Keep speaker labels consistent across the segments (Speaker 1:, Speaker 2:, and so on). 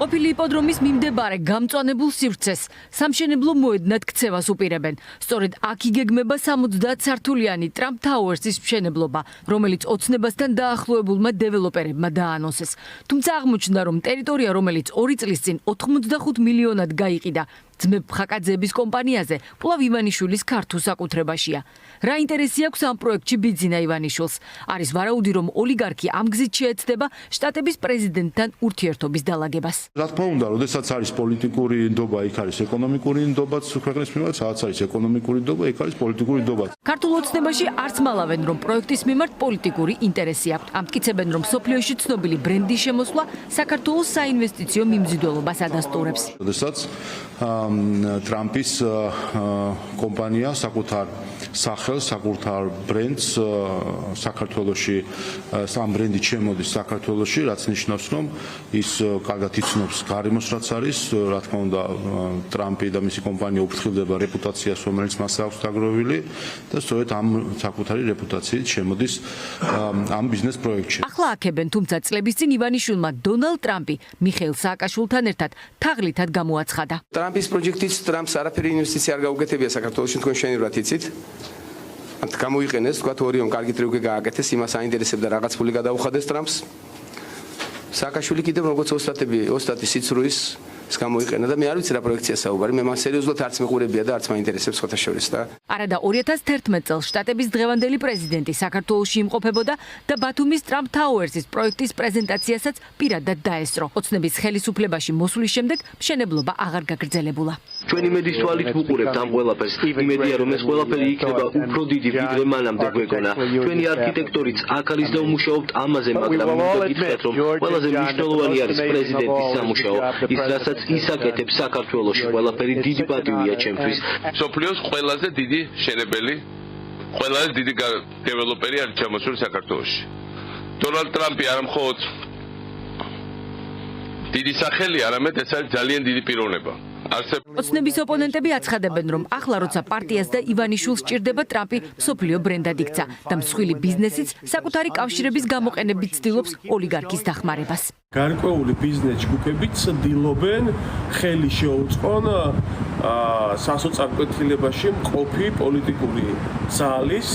Speaker 1: ყოფილი იპოდრომის მიმდებარე გამწვანებულ სივრცეს სამშენებლო მოედნად ქცევას უპირებენ. სწორედ აქ იგეგმება 70 სართულიანი Trump Towers-ის მშენებლობა, რომელიც ოცნებასთან დაახლოებულმა დეველოპერებმა დაანონსეს. თუმცა აღმოჩნდა, რომ ტერიტორია, რომელიც 2 წლის წინ 85 მილიონად გაიყიდა, ძმებ ხაკაძეების კომპანიაზე კვლავ ივანიშვილის ქართულ საკუთრებაშია. რა ინტერესი აქვს ამ პროექტში ბიძინა ივანიშვილს? არის ვარაუდი, რომ ოლიგარქი ამ გზით შეეცდება შტატების პრეზიდენტთან ურთიერთობის დალაგებას.
Speaker 2: რა თქმა უნდა, როდესაც არის პოლიტიკური ნდობა, იქ არის ეკონომიკური ნდობაც ქვეყნის მიმართ, სადაც არის ეკონომიკური ნდობა, იქ არის პოლიტიკური ნდობა.
Speaker 1: ქართულ ოცნებაში არც მალავენ, რომ პროექტის მიმართ პოლიტიკური ინტერესი აქვს. ამტკიცებენ, რომ სოფლიოში ცნობილი ბრენდის შემოსვლა საქართველოს საინვესტიციო მიმზიდველობას ადასტურებს.
Speaker 2: როდესაც ტრამპის კომპანია საკუთარ სახელს, საკუთარ ბრენდს საქართველოში, სამ ბრენდი შემოდის საქართველოში, რაც ნიშნავს, რომ ის კარგად იცნობს გარემოს, რაც არის, რა თქმა უნდა, ტრამპი და მისი კომპანია უფრთხილდება რეპუტაციას, რომელიც მას აქვს დაგროვილი და სწორედ ამ საკუთარი რეპუტაციით შემოდის ამ ბიზნეს პროექტში.
Speaker 1: ახლა აქებენ, თუმცა წლების წინ ივანიშვილმა დონალდ ტრამპი მიხეილ სააკაშვილთან ერთად თაღლითად გამოაცხადა.
Speaker 3: ტრამპის პროექტით ტრამპს არაფერი ინვესტიცია არ გაუგეთებია საქართველოში, თქვენ შენივრად იცით. გამოიყენეს, თქვა თორიონ კარგი ტრიუკი გააკეთეს, იმას აინტერესებდა რაღაც ფული გადაუხადეს ტრამპს. სააკაშვილი კიდევ როგორც ოსტატის სიცრუის ის გამოიყენა და მე არ ვიცი რა პროექტია საუბარი, მე მას სერიოზულად არც მეყურებია და არც მაინტერესებს სხვათა შორის და.
Speaker 1: არა და 2011 წელს შტატების დღევანდელი პრეზიდენტი საქართველოში იმყოფებოდა და ბათუმის Trump Towers-ის პროექტის პრეზენტაციასაც პირადად დაესწრო. ოცნების ხელისუფლებაში მოსვლის შემდეგ მშენებლობა აღარ გაგრძელებულა.
Speaker 4: ჩვენი მედის თვალით ვუყურებთ ამ ყველაფერს. იმედია, რომ ეს ყველაფერი იქნება უფრო დიდი, ვიდრე მანამდე გვეგონა. ჩვენი არქიტექტორიც აქ არის და ვმუშაობთ ამაზე, მაგრამ გითხრათ, რომ ყველაზე მნიშვნელოვანი არის პრეზიდენტის სამუშაო. ის რასაც ის აკეთებს საქართველოში, ყველაფერი დიდი პატივია ჩემთვის.
Speaker 5: სოფლიოს ყველაზე დიდი შენებელი, ყველაზე დიდი დეველოპერი არის ჩამოსული საქართველოში. დონალდ ტრამპი არა მხოლოდ დიდი სახელი, არამედ ეს არის ძალიან დიდი პიროვნება.
Speaker 1: ოცნების ოპონენტები აცხადებენ, რომ ახლა როცა პარტიას და ივანიშვილს სჭირდება ტრამპი სოფლიო ბრენდად იქცა და მსხვილი ბიზნესიც საკუთარი კავშირების გამოყენებით ცდილობს ოლიგარქის დახმარებას.
Speaker 6: გარკვეული ბიზნეს ჯგუფები ცდილობენ ხელი შეუწყონ სასოწარკვეთილებაში მყოფი პოლიტიკური ძალის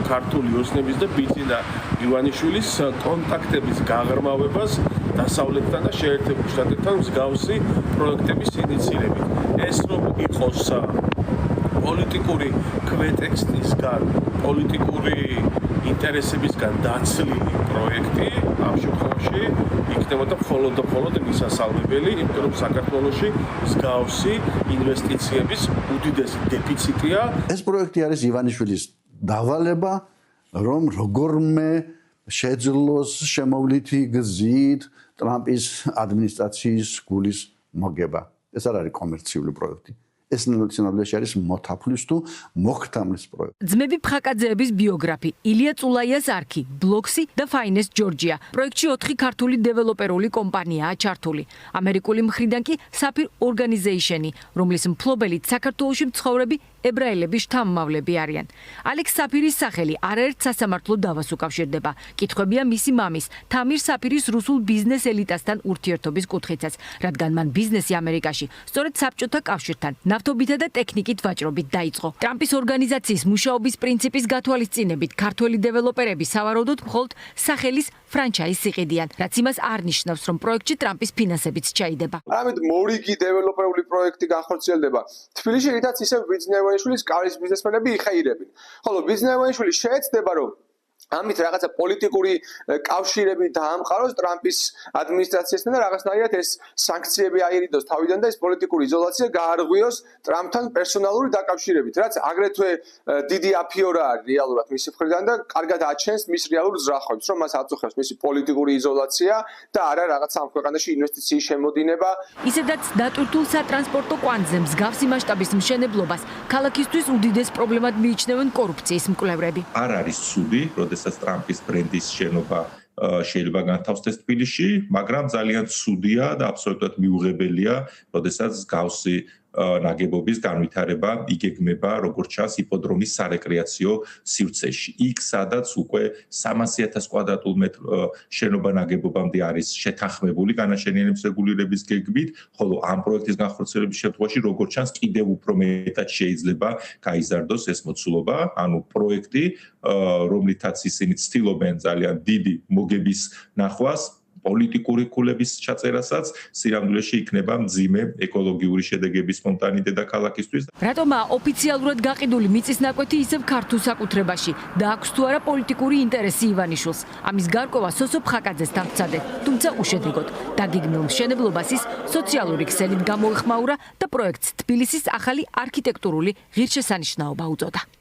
Speaker 6: ქართული ოცნების და ბიძინა ივანიშვილის კონტაქტების გაღრმავებას დასავლეთთან და შეერთებულ შტატებთან მსგავსი პროექტების ინიციირებით. ეს რომ იყოს პოლიტიკური ქვეტექსტისგან, პოლიტიკური ინტერესებისგან დაცლილი პროექტი, ამ შემთხვევაში იქნებოდა მხოლოდ და მხოლოდ მისასალმებელი, იმიტომ რომ საქართველოში მსგავსი ინვესტიციების უდიდესი დეფიციტია.
Speaker 7: ეს პროექტი არის ივანიშვილის დავალება, რომ როგორმე შეძლოს შემოვლითი გზით ტრამპის ადმინისტრაციის გულის მოგება. ეს არ არის კომერციული პროექტი. ეს ნაციონალურში არის მოთაფლის თუ მოხთამლის პროექტი.
Speaker 1: ძმები ფხაკაძეების ბიოგრაფი, ილია წულაიას არქი, ბლოქსი და Finest Georgia. პროექტში 4 ქართული დეველოპერული კომპანიაა ჩართული. ამერიკული მხრიდან კი Sapphire Organization-ი, რომლის მფლობელიც საქართველოში მცხოვრები ებრაელების შთამომავლები არიან. ალექს საფირის სახელი არაერთ სასამართლო დავას უკავშირდება. კითხვებია მისი მამის, თამիր საფირის რუსულ ბიზნეს ელიტასთან ურთიერთობის კუთხითაც, რადგან მან ბიზნესი ამერიკაში სწორედ საბჭოთა კავშირთან, ნავთობითა და ტექნიკით ვაჭრობით დაიწყო. ტრამპის ორგანიზაციის მუშაობის პრინციპის გათვალისწინებით ქართველი დეველოპერები სავარაუდოდ მხოლოდ სახელის ფრანჩაიზს იყიდიან, რაც იმას არ ნიშნავს, რომ პროექტში ტრამპის ფინანსებიც ჩაიდება.
Speaker 3: არამედ მორიგი დეველოპერული პროექტი განხორციელდება. თბილისში რითაც ისევ ბიძინა ივანიშვილის კარის ბიზნესმენები იხაირებენ. ხოლო ბიძინა იშვილი შეეცდება, რომ ამით რაღაცა პოლიტიკური კავშირები დაამყაროს ტრამპის ადმინისტრაციასთან და რაღაცნაირად ეს სანქციები აირიდოს თავიდან და ეს პოლიტიკური იზოლაცია გაარღვიოს ტრამპთან პერსონალური დაკავშირებით, რაც აგრეთვე დიდი აფიორა არის რეალურად მისი მხრიდან და კარგად აჩენს მის რეალურ ზრახვებს, რომ მას აწუხებს მისი პოლიტიკური იზოლაცია და არა რაღაც ამ ქვეყანაში ინვესტიციის შემოდინება.
Speaker 1: ისედაც დატვირთულ სატრანსპორტო კვანძზე მსგავსი მასშტაბის მშენებლობას ქალაქისთვის უდიდეს პრობლემად მიიჩნევენ კორუფციის მკვლევრები.
Speaker 8: არ არის ცუდი, როდესაც ტრამპის ბრენდის შენობა შეიძლება განთავსდეს თბილისში, მაგრამ ძალიან ცუდია და აბსოლუტურად მიუღებელია, როდესაც მსგავსი ნაგებობის განვითარება იგეგმება როგორც ჩანს იპოდრომის სარეკრეაციო სივრცეში. იქ სადაც უკვე 300,000 კვადრატულ მეტრ შენობა ნაგებობამდე არის შეთანხმებული განაშენიანების რეგულირების გეგმით, ხოლო ამ პროექტის განხორციელების შემთხვევაში როგორც ჩანს კიდევ უფრო მეტად შეიძლება გაიზარდოს ეს მოცულობა, ანუ პროექტი, რომლითაც ისინი ცდილობენ ძალიან დიდი მოგების ნახვას, პოლიტიკური ქულების ჩაწერასაც, სინამდვილეში იქნება მძიმე ეკოლოგიური შედეგების ფონტანი დედაქალაქისთვის.
Speaker 1: რატომა ოფიციალურად გაყიდული მიწის ნაკვეთი ისევ ქართულ საკუთრებაში და აქვს თუ არა პოლიტიკური ინტერესი ივანიშვილს? ამის გარკვევა სოსო ფხაკაძესთან ვცადეთ, თუმცა უშედეგოდ. დაგეგმილ მშენებლობას ის სოციალური ქსელით გამოეხმაურა და პროექტს თბილისის ახალი არქიტექტურული ღირსშესანიშნაობა უწოდა.